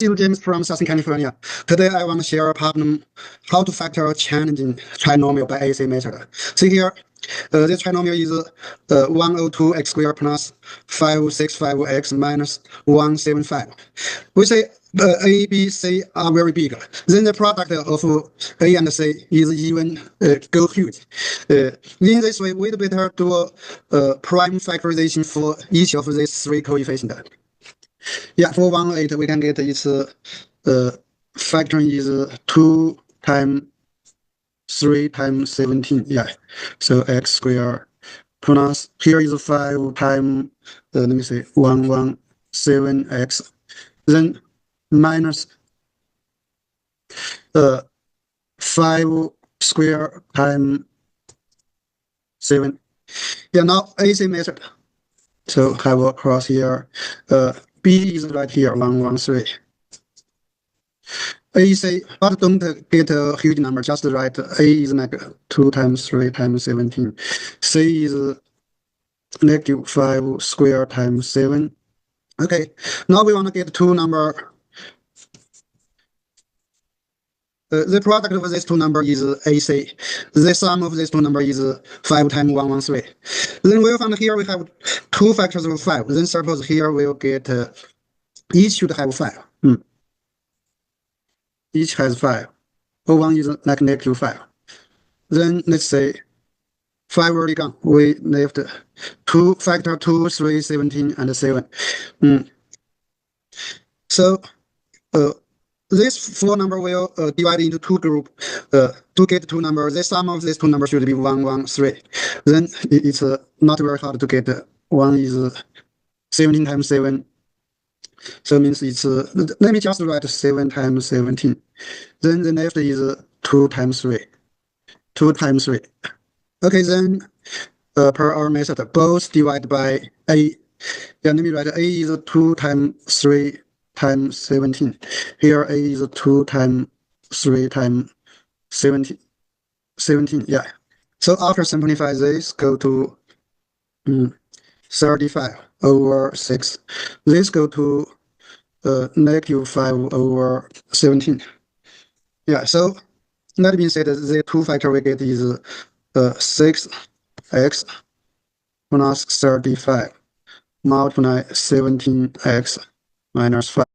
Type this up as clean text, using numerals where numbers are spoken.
This is James from Southern California. Today I want to share a problem how to factor a challenging trinomial by AC method. See here, this trinomial is 102x squared plus 565x minus 175. We say A, B, C are very big. Then the product of A and C is even go huge. In this way, we'd better do a prime factorization for each of these three coefficients. Yeah, for 108, we can get its factoring is 2 times 3 times 17. Yeah, so x squared plus here is 5 times let me say 117x, then minus 5 squared times 7. Yeah, now AC method. So have a cross here. B is right here, 113. AC, but don't get a huge number, just write A is like 2 times 3 times 17. C is negative 5 squared times 7. Okay, now we want to get two number. The product of these two numbers is AC. The sum of these two numbers is 5 times 113. Then we'll find here we have two factors of 5. Then suppose here we'll get each should have 5. Each has 5. O1 is like negative 5. Then let's say 5 already gone. We left 2 factor 2, 3, 17, and 7. So this 4 number will divide into 2 groups to get 2 numbers. The sum of these 2 numbers should be 113. Then it's not very hard to get. 1 is 17 times 7. So it means it's let me just write 7 times 17. Then the next is 2 times 3. 2 times 3. Okay, then per our method, both divide by A. Yeah, let me write A is 2 times 3 times 17. Here A is 2 times 3 times 17. Yeah. So after simplify this, go to 35 over 6. This go to negative 5 over 17. Yeah, so that means that the two factor we get is 6x plus 35 multiply 17x minus 5.